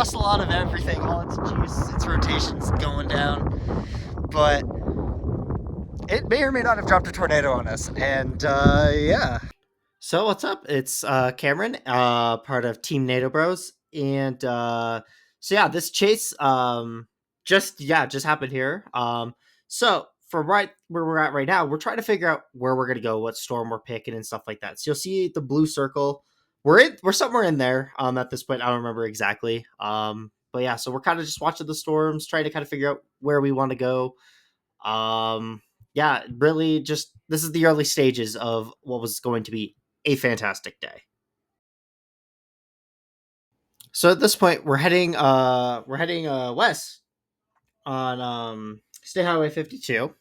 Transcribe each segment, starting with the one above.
lost a lot of everything, all its juice, its rotations going down. But it may or may not have dropped a tornado on us. And yeah. So what's up? It's Cameron, part of Team NATO Bros, and so yeah, this chase just happened here. So from right where we're at right now, we're trying to figure out where we're gonna go, what storm we're picking, and stuff like that. So you'll see the blue circle. We're somewhere in there. At this point, I don't remember exactly. But yeah, so we're kind of just watching the storms, trying to kind of figure out where we want to go. Yeah, really, just this is the early stages of what was going to be a fantastic day. So at this point, we're heading west on State Highway 52,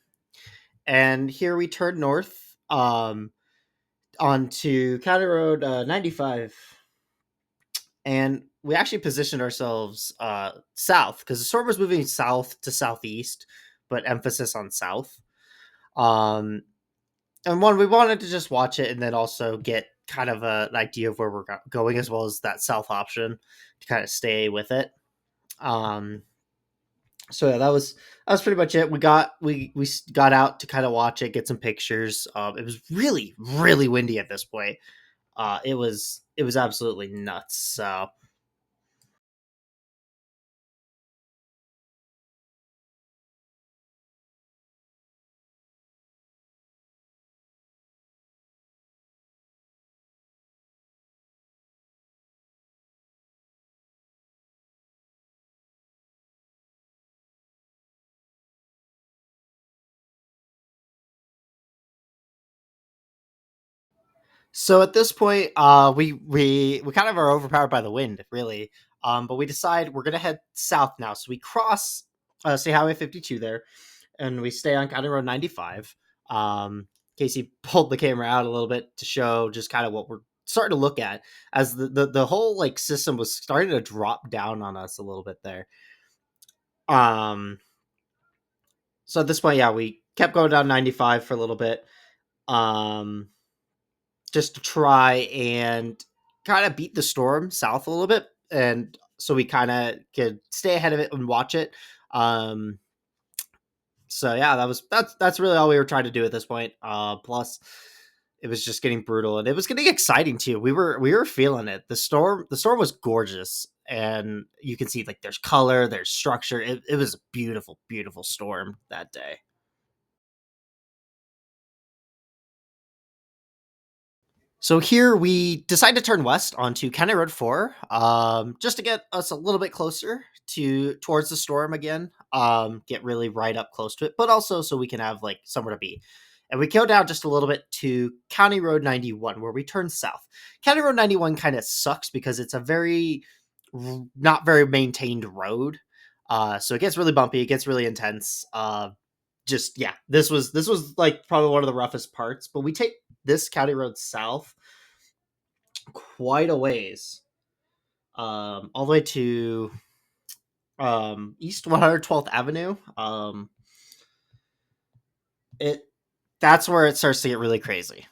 and here we turn north onto County Road 95, and we actually positioned ourselves south because the storm was moving south to southeast, but emphasis on south. Um, and one, we wanted to just watch it and then also get kind of an idea of where we're going, as well as that south option to kind of stay with it. Um, so yeah, that was pretty much it. We got out to kind of watch it, get some pictures. It was really really windy at this point. It was absolutely nuts. So So at this point, we kind of are overpowered by the wind, really. But we decide we're gonna head south now. So we cross State Highway 52 there, and we stay on County Road 95. Casey pulled the camera out a little bit to show just kind of what we're starting to look at as the whole like system was starting to drop down on us a little bit there. Um, so at this point, yeah, we kept going down 95 for a little bit. Um, just to try and kind of beat the storm south a little bit, and so we kind of could stay ahead of it and watch it. Um, so yeah, that's really all we were trying to do at this point. Plus, it was just getting brutal, and it was getting exciting too. We were feeling it. The storm was gorgeous, and you can see like there's color, there's structure. It was a beautiful, beautiful storm that day. So here we decide to turn west onto County Road 4, just to get us a little bit closer to towards the storm again. Get really right up close to it, but also so we can have like somewhere to be. And we go down just a little bit to County Road 91, where we turn south. County Road 91 kind of sucks because it's a very not very maintained road. So it gets really bumpy, it gets really intense. Just yeah, this was like probably one of the roughest parts. But we take this county road south quite a ways, all the way to East 112th Avenue. It That's where it starts to get really crazy.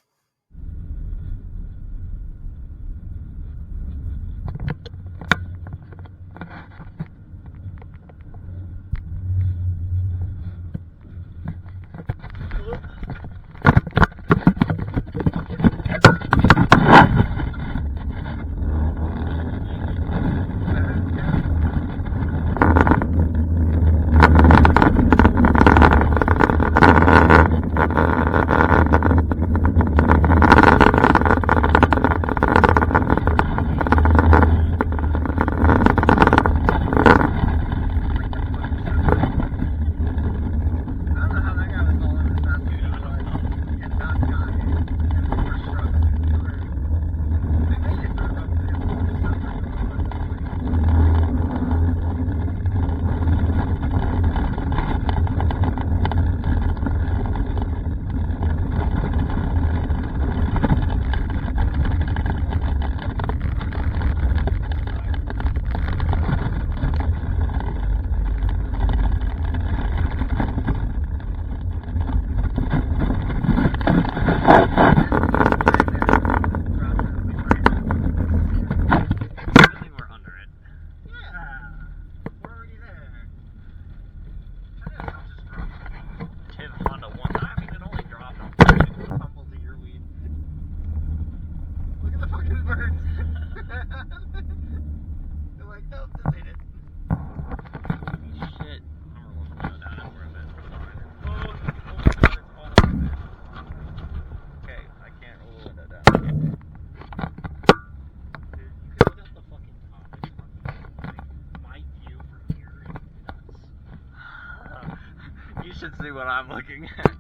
see what I'm looking at.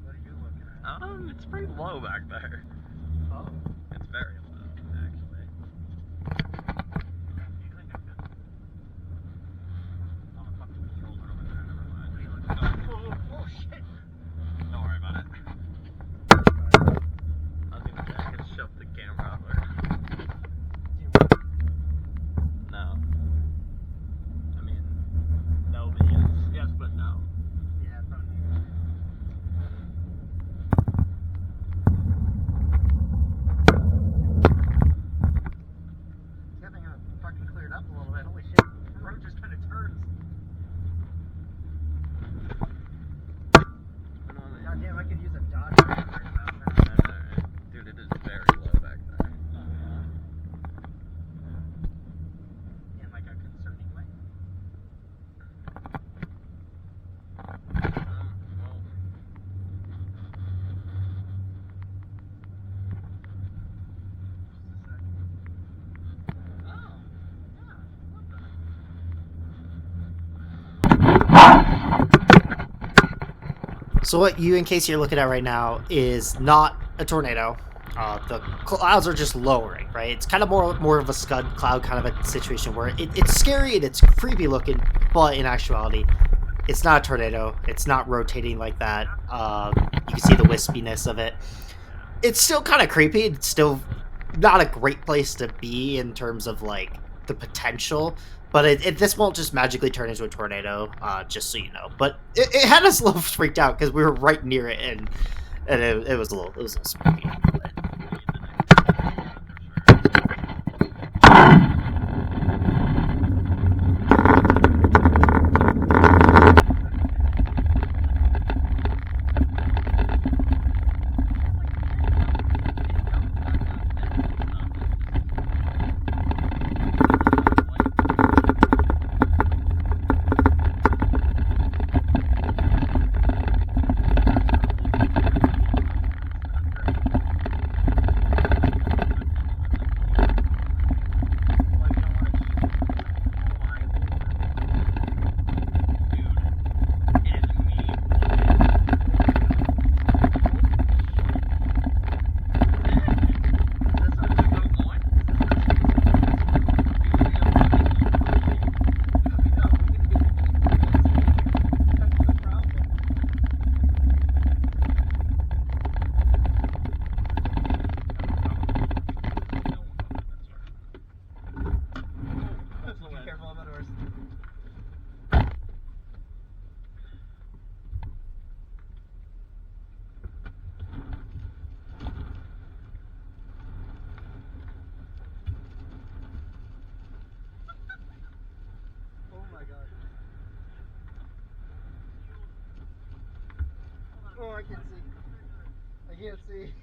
What are you looking at? It's pretty low back there. Oh. It's very low, actually. You think I could? Oh, fuck the controller over there. Never mind. What are you looking at? Oh, shit. Don't worry about it. I was gonna say I could shove the camera over. No. I mean, no, but yes. Yes, but no. Yeah, probably. Good thing I fucking cleared up a little bit. Holy shit. The road just kind of turns. God damn, I could use a Dodge right now. Dude, it is very low back there. In like a concerning way. Well, Oh, yeah. What the? So what you, in case you're looking at right now, is not a tornado. The clouds are just lowering, right? It's kind of more of a scud cloud kind of a situation where it's scary and it's creepy looking, but in actuality, it's not a tornado. It's not rotating like that. You can see the wispiness of it. It's still kind of creepy. It's still not a great place to be in terms of like the potential, but this won't just magically turn into a tornado, just so you know. But it had us a little freaked out because we were right near it, and it was a little spooky. Oh, I can't see. I can't see.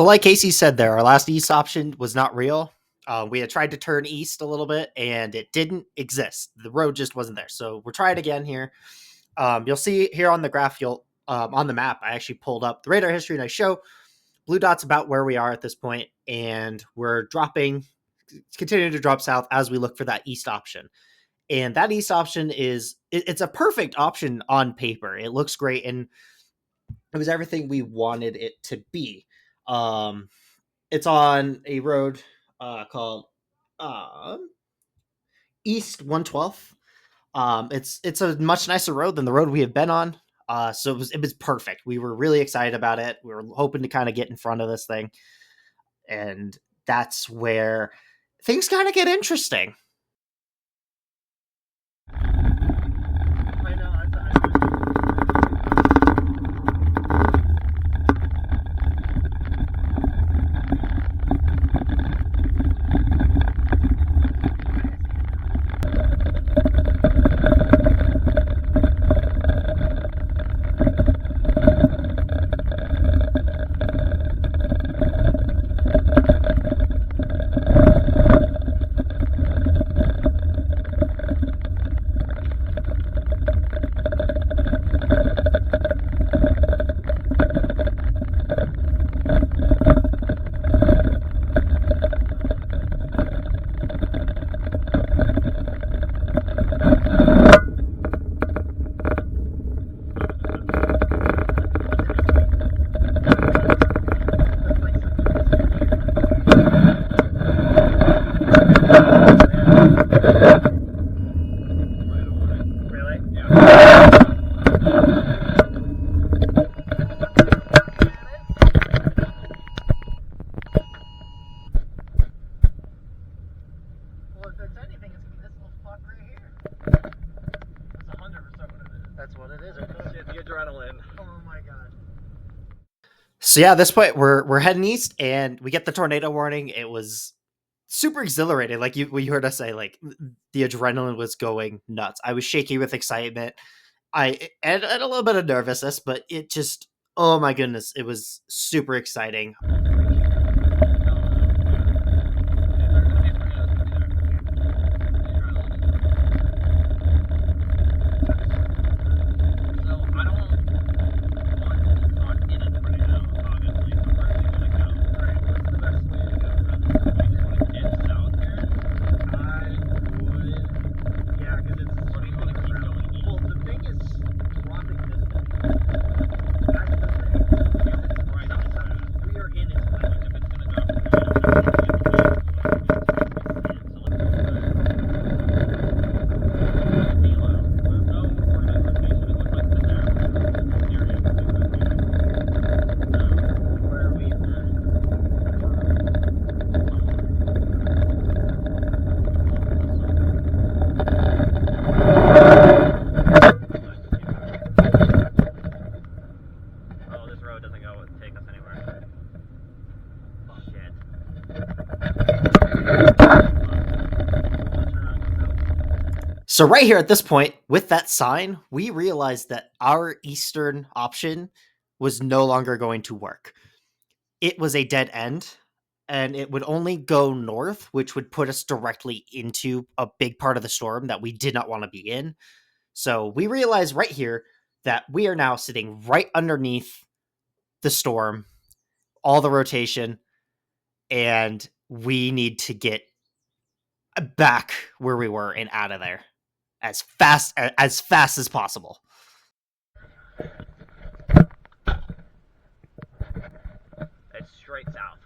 So, like Casey said there, our last east option was not real. We had tried to turn east a little bit, and it didn't exist. The road just wasn't there. So we're trying again here. You'll see here on the graph, on the map, I actually pulled up the radar history, and I show blue dots about where we are at this point, and we're continuing to drop south as we look for that east option. And that east option it's a perfect option on paper. It looks great, and it was everything we wanted it to be. It's on a road called East 112th. It's a much nicer road than the road we have been on. So it was perfect. We were really excited about it. We were hoping to kind of get in front of this thing, and that's where things kind of get interesting. I know. Really? Yeah. Well, if it's anything, it's gonna be this little fuck right here. That's 100% what it is. That's what it is. Shit, the adrenaline. Oh my god. So yeah, at this point we're heading east, and we get the tornado warning. It was super exhilarating. Like you heard us say, like the adrenaline was going nuts. I was shaking with excitement. I and a little bit of nervousness, but it just, oh my goodness, it was super exciting. Yeah, because it's. Well, the thing is dropping this way. That's the thing. We are in its way. Where are we at? Oh, this road doesn't go take us anywhere. Oh shit. So right here at this point, with that sign, we realized that our eastern option was no longer going to work. It was a dead end, and it would only go north, which would put us directly into a big part of the storm that we did not want to be in. So we realized right here that we are now sitting right underneath the storm, all the rotation, and we need to get back where we were and out of there as fast as possible. It's straight south.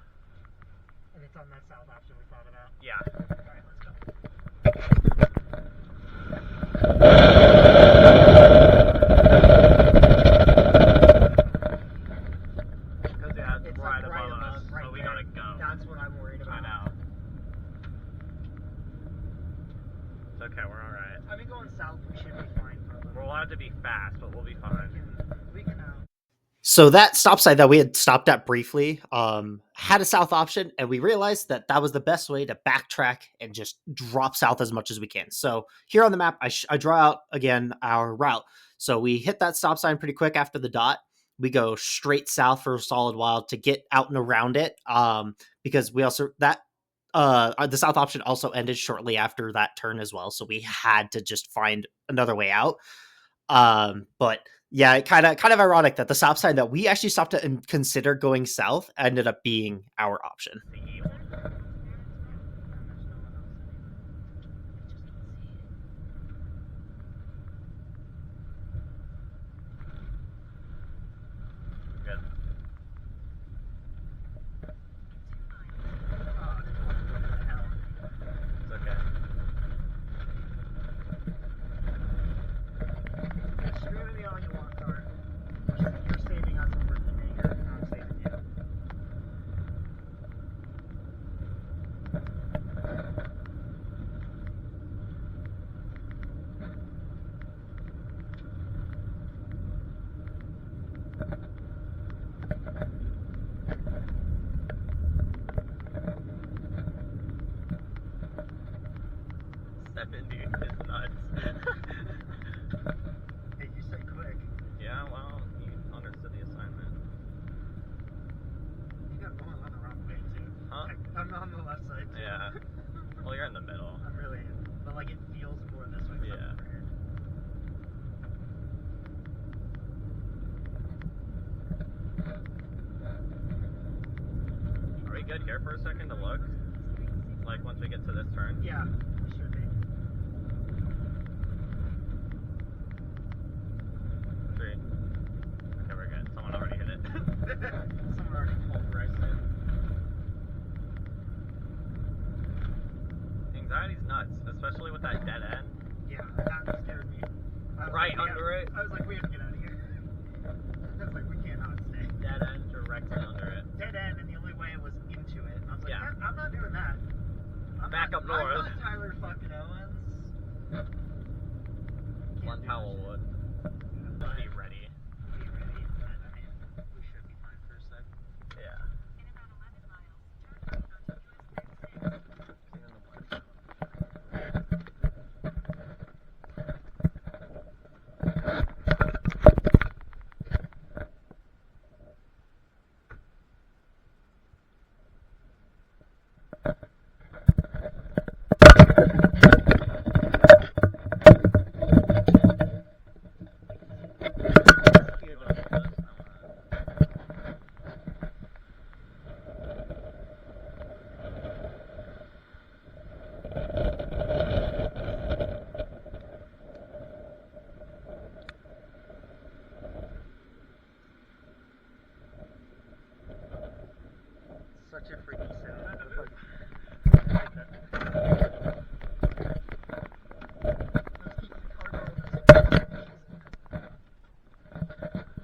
And it's on that south option we thought about. Yeah. Alright, let's go. Because yeah, it's It's right like above us, right so we there. gotta go. That's what I'm worried about. I know. It's okay, we're alright. I mean, going south, we should be fine for a little. We'll have to be fast, but we'll be fine. We can So that stop sign that we had stopped at briefly had a south option, and we realized that that was the best way to backtrack and just drop south as much as we can. So here on the map, I draw out again our route. So we hit that stop sign pretty quick after the dot. we go straight south for a solid while to get out and around it. Because we also the south option also ended shortly after that turn as well, so we had to just find another way out. But yeah, kind of ironic that the stop sign that we actually stopped to consider going south ended up being our option. Good. It's okay. Scream at me all you want, Car. You're saving us over the maker. I'm saving you. Step in, dude. It's nuts. Hey, you said quick. Yeah, well, you understood the assignment. You got going on the wrong way, too. Huh? I'm on the left side, too. Yeah. Well, you're in the middle. I'm really, but like it feels more this way. Yeah. Are we good here for a second to look? Like once we get to this turn? Yeah, we should be. 3. Okay, we're good. Someone already hit it. Someone already pulverized it. Anxiety's nuts, especially with that dead end. Yeah, that scared me. I was Right like, under it. I was like, we have to get out of here. I was like, we cannot stay. Dead end directly under it. Dead end, and the only way was into it. And I was like, Yeah. I'm not doing that. Back up north. I'm not Tyler fucking Owens. One Powell would. Be ready. Be ready. But, I mean, we should be fine for a sec. Yeah. Such a freaky sound.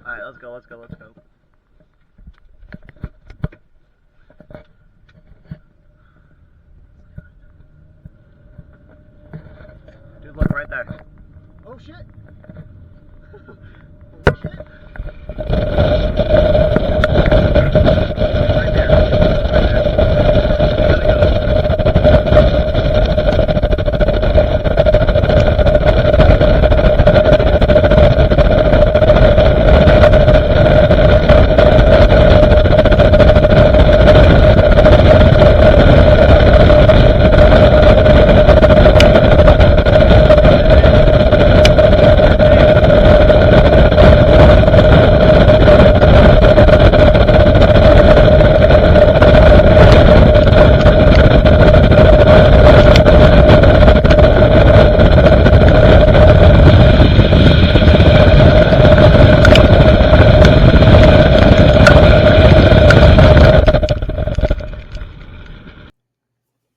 Alright, let's go, let's go, let's go. Dude, look right there. Oh shit! Holy shit! Right there.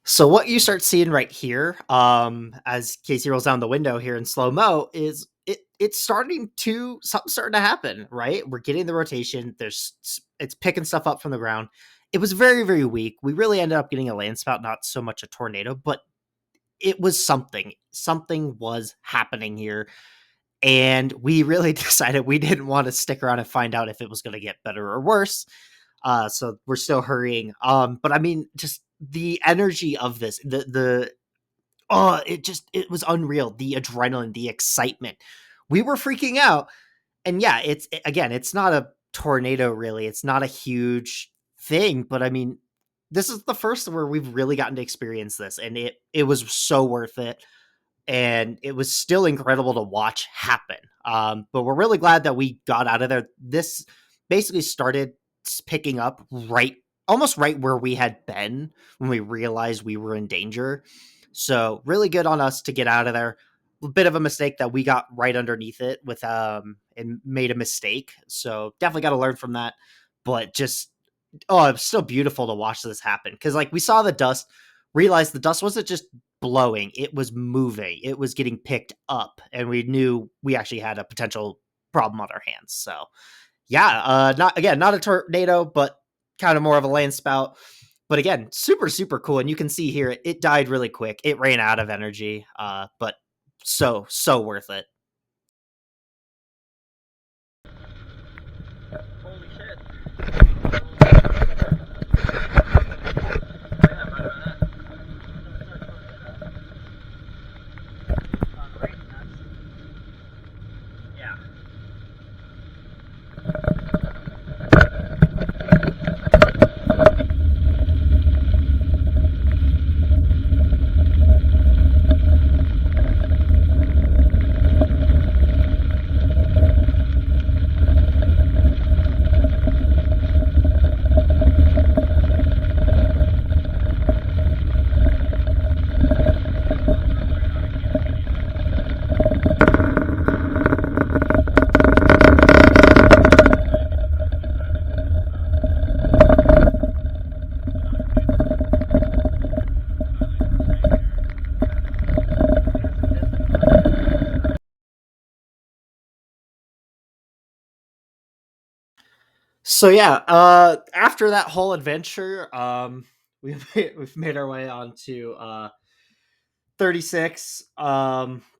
So what you start seeing right here, as Casey rolls down the window here in slow mo, is it's something's starting to happen, right? We're getting the rotation. It's picking stuff up from the ground. It was very, very weak. We really ended up getting a landspout, not so much a tornado, but it was something. Something was happening here. And we really decided we didn't want to stick around and find out if it was going to get better or worse. So we're still hurrying. But I mean, just the energy of this, it was unreal. The adrenaline, the excitement. We were freaking out. And yeah, it's not a tornado, really. It's not a huge thing, but I mean, this is the first where we've really gotten to experience this, and it was so worth it, and it was still incredible to watch happen. But we're really glad that we got out of there. This basically started picking up almost right where we had been when we realized we were in danger. So really good on us to get out of there. A bit of a mistake that we got right underneath it with and made a mistake. So definitely got to learn from that. But just it's still beautiful to watch this happen, because like we saw the dust, realized the dust wasn't just blowing, it was moving, it was getting picked up, and we knew we actually had a potential problem on our hands. So yeah, not a tornado, but kind of more of a land spout. But again, super super cool, and you can see here it died really quick. It ran out of energy, but so worth it. Holy shit. Yeah. So yeah, after that whole adventure, we've made our way on to 36,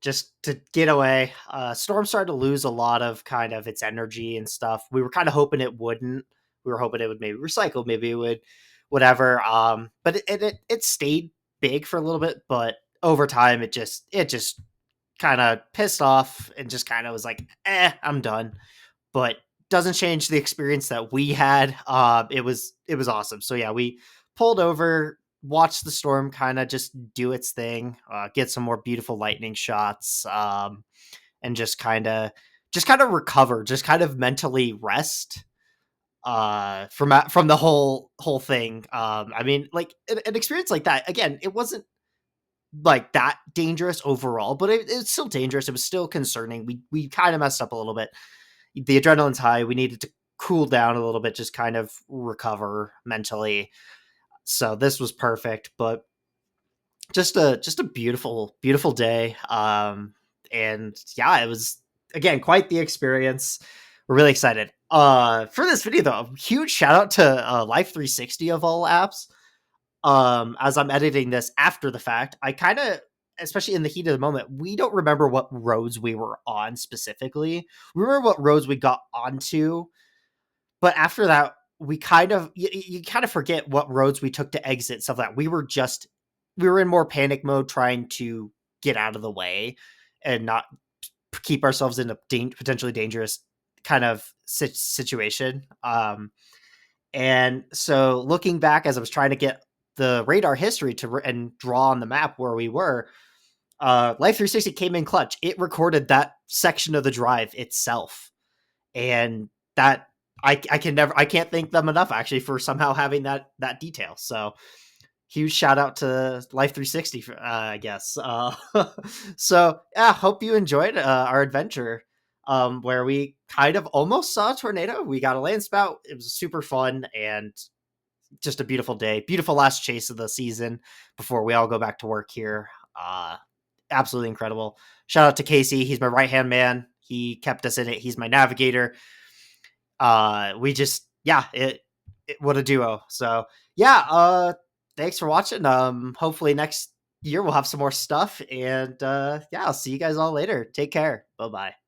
just to get away. Storm started to lose a lot of kind of its energy and stuff. We were kind of hoping it wouldn't. We were hoping it would maybe recycle, maybe it would, whatever. But it stayed big for a little bit, but over time it just kind of pissed off and just kind of was like, I'm done. But doesn't change the experience that we had. It was awesome. So yeah, we pulled over, watched the storm kind of just do its thing, get some more beautiful lightning shots, and just kind of recover, just kind of mentally rest from the whole thing. I mean, like an experience like that, again, it wasn't like that dangerous overall, but it's still dangerous. It was still concerning. We kind of messed up a little bit. The adrenaline's high. We needed to cool down a little bit, just kind of recover mentally. So this was perfect, but just a beautiful day. And yeah, it was again quite the experience. We're really excited. For this video though, huge shout out to Life 360 of all apps. As I'm editing this after the fact, I kind of, especially in the heat of the moment, we don't remember what roads we were on specifically. We remember what roads we got onto, but after that, we kind of you kind of forget what roads we took to exit, stuff like that. We were in more panic mode, trying to get out of the way and not keep ourselves in a potentially dangerous kind of situation. And so looking back, as I was trying to get the radar history and draw on the map where we were, Life 360 came in clutch. It recorded that section of the drive itself, and that I can't thank them enough actually for somehow having that detail. So huge shout out to Life 360, I guess. So yeah, hope you enjoyed our adventure, where we kind of almost saw a tornado. We got a land spout. It was super fun and just a beautiful day. Beautiful last chase of the season before we all go back to work here. Absolutely incredible. Shout out to Casey. He's my right hand man. He kept us in it. He's my navigator. We just, yeah, what a duo. So yeah, thanks for watching. Hopefully next year we'll have some more stuff, and yeah, I'll see you guys all later. Take care. Bye bye.